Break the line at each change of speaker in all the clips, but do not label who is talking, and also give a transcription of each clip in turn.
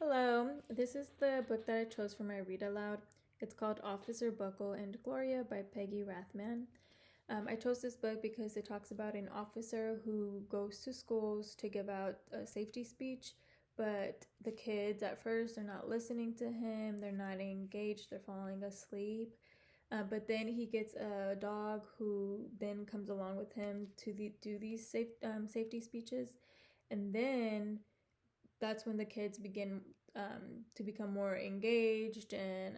Hello, this is the book that I chose for my read aloud. It's called Officer Buckle and Gloria by Peggy Rathman. I chose this book because it talks about an officer who goes to schools to give out a safety speech, but the kids at first are not listening to him, they're not engaged, they're falling asleep. But then he gets a dog who then comes along with him to do these safety speeches. And then that's when the kids begin to become more engaged and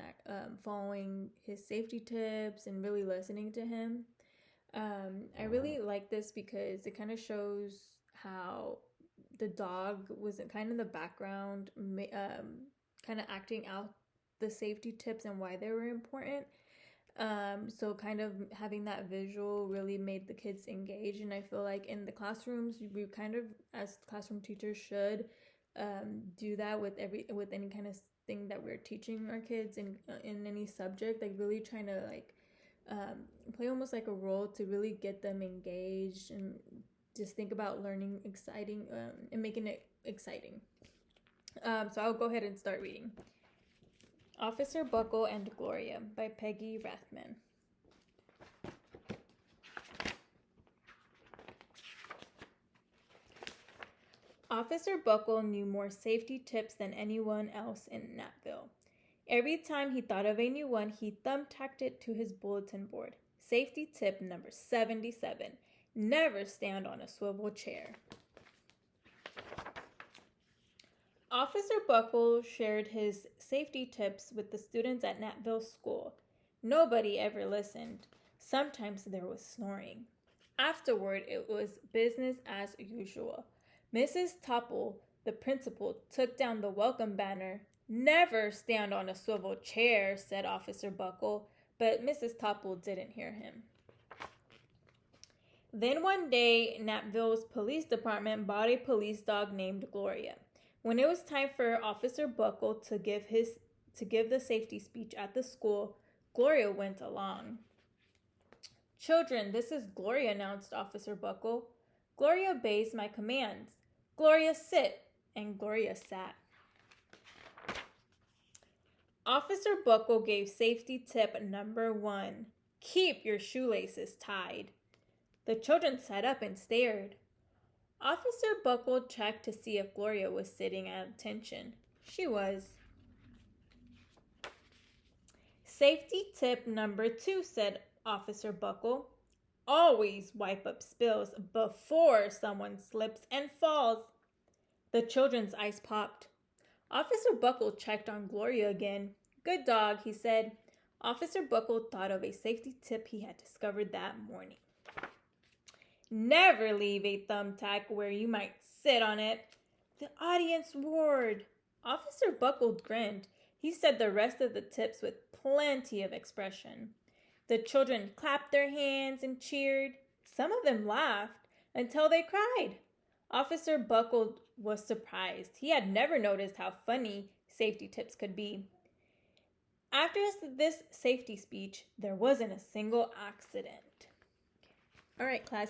following his safety tips and really listening to him. I really like this because it kind of shows how the dog was kind of in the background, kind of acting out the safety tips and why they were important. So kind of having that visual really made the kids engage, and I feel like in the classrooms we kind of, as classroom teachers, should do that with any kind of thing that we're teaching our kids in any subject, like really trying to play almost like a role to really get them engaged and just think about learning exciting and making it exciting. So I'll go ahead and start reading. Officer Buckle and Gloria by Peggy Rathman. Officer Buckle knew more safety tips than anyone else in Natville. Every time he thought of a new one, he thumbtacked it to his bulletin board. Safety tip number 77. Never stand on a swivel chair. Officer Buckle shared his safety tips with the students at Natville School. Nobody ever listened. Sometimes there was snoring. Afterward, it was business as usual. Mrs. Topple, the principal, took down the welcome banner. Never stand on a swivel chair, said Officer Buckle, but Mrs. Topple didn't hear him. Then one day, Natville's police department bought a police dog named Gloria. When it was time for Officer Buckle to give the safety speech at the school, Gloria went along. Children, this is Gloria, announced Officer Buckle. Gloria obeys my commands. Gloria, sit. And Gloria sat. Officer Buckle gave safety tip number 1. Keep your shoelaces tied. The children sat up and stared. Officer Buckle checked to see if Gloria was sitting at attention. She was. Safety tip number 2, said Officer Buckle. Always wipe up spills before someone slips and falls. The children's eyes popped. Officer Buckle checked on Gloria again. Good dog, he said. Officer Buckle thought of a safety tip he had discovered that morning. Never leave a thumbtack where you might sit on it. The audience roared. Officer Buckle grinned. He said the rest of the tips with plenty of expression. The children clapped their hands and cheered. Some of them laughed until they cried. Officer Buckle was surprised. He had never noticed how funny safety tips could be. After this safety speech, there wasn't a single accident. All right, class.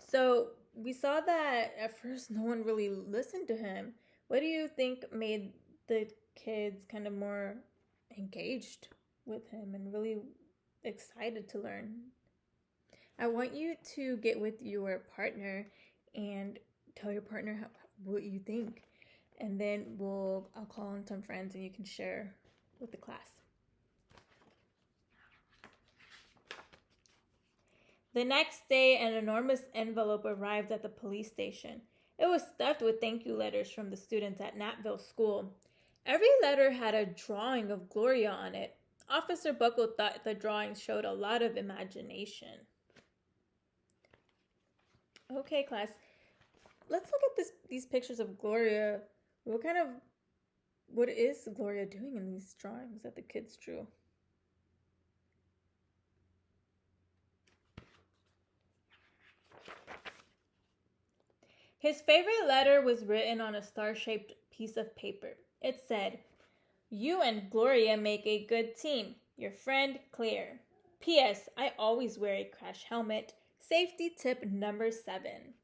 So we saw that at first no one really listened to him. What do you think made the kids kind of more engaged with him and really excited to learn? I want you to get with your partner and tell your partner what you think. And then I'll call on some friends and you can share with the class. The next day, an enormous envelope arrived at the police station. It was stuffed with thank you letters from the students at Natville School. Every letter had a drawing of Gloria on it. Officer Buckle thought the drawings showed a lot of imagination. Okay, class. Let's look at these pictures of Gloria. What is Gloria doing in these drawings that the kids drew? His favorite letter was written on a star-shaped piece of paper. It said, "You and Gloria make a good team. Your friend, Claire. P.S. I always wear a crash helmet. Safety tip number 7.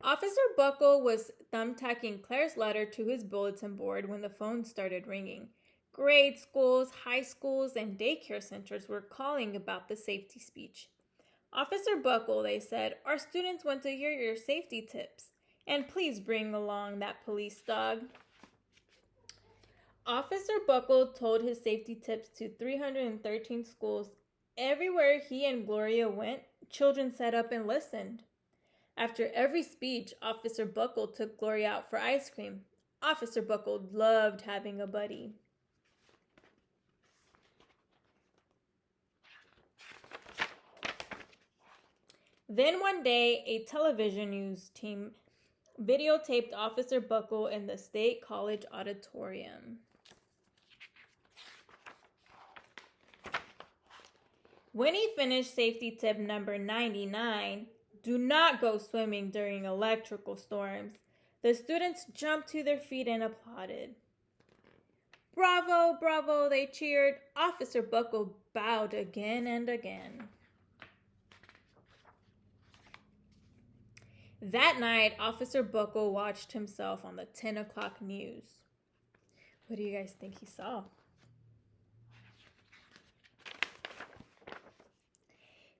Officer Buckle was thumbtacking Claire's letter to his bulletin board when the phone started ringing. Grade schools, high schools, and daycare centers were calling about the safety speech. Officer Buckle, they said, our students want to hear your safety tips. And please bring along that police dog. Officer Buckle told his safety tips to 313 schools. Everywhere he and Gloria went, children sat up and listened. After every speech, Officer Buckle took Gloria out for ice cream. Officer Buckle loved having a buddy. Then one day, a television news team videotaped Officer Buckle in the State College auditorium. When he finished safety tip number 99, do not go swimming during electrical storms, the students jumped to their feet and applauded. Bravo, bravo, they cheered. Officer Buckle bowed again and again. That night, Officer Buckle watched himself on the 10 o'clock news. What do you guys think he saw?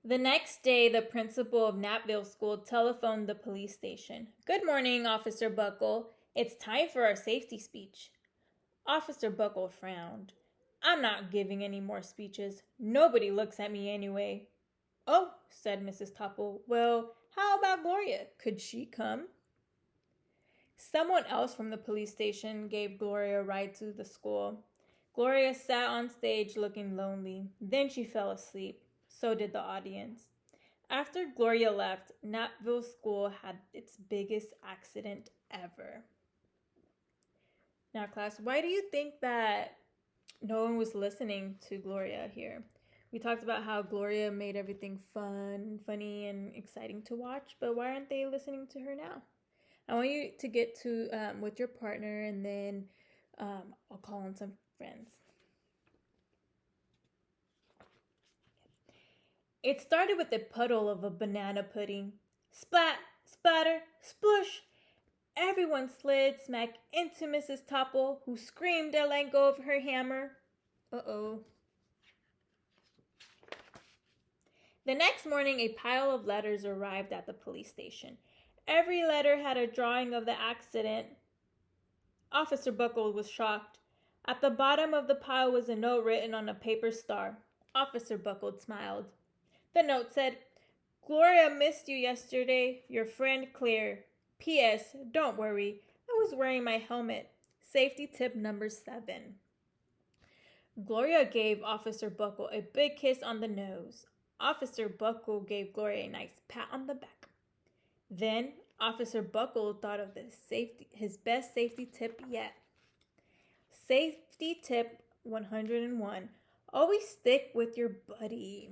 The next day, the principal of Napville School telephoned the police station. Good morning, Officer Buckle. It's time for our safety speech. Officer Buckle frowned. I'm not giving any more speeches. Nobody looks at me anyway. Oh, said Mrs. Topple. Well, how about Gloria? Could she come? Someone else from the police station gave Gloria a ride to the school. Gloria sat on stage looking lonely. Then she fell asleep. So did the audience. After Gloria left, Napville School had its biggest accident ever. Now, class, why do you think that no one was listening to Gloria here? We talked about how Gloria made everything fun, funny, and exciting to watch, but why aren't they listening to her now? I want you to get to with your partner, and then I'll call on some friends. It started with a puddle of a banana pudding. Splat, splatter, splush. Everyone slid smack into Mrs. Topple, who screamed and let go of her hammer. Uh-oh. The next morning, a pile of letters arrived at the police station. Every letter had a drawing of the accident. Officer Buckle was shocked. At the bottom of the pile was a note written on a paper star. Officer Buckle smiled. The note said, Gloria missed you yesterday. Your friend Claire. P.S. Don't worry. I was wearing my helmet. Safety tip number 7. Gloria gave Officer Buckle a big kiss on the nose. Officer Buckle gave Gloria a nice pat on the back. Then Officer Buckle thought of his best safety tip yet. Safety tip 101. Always stick with your buddy.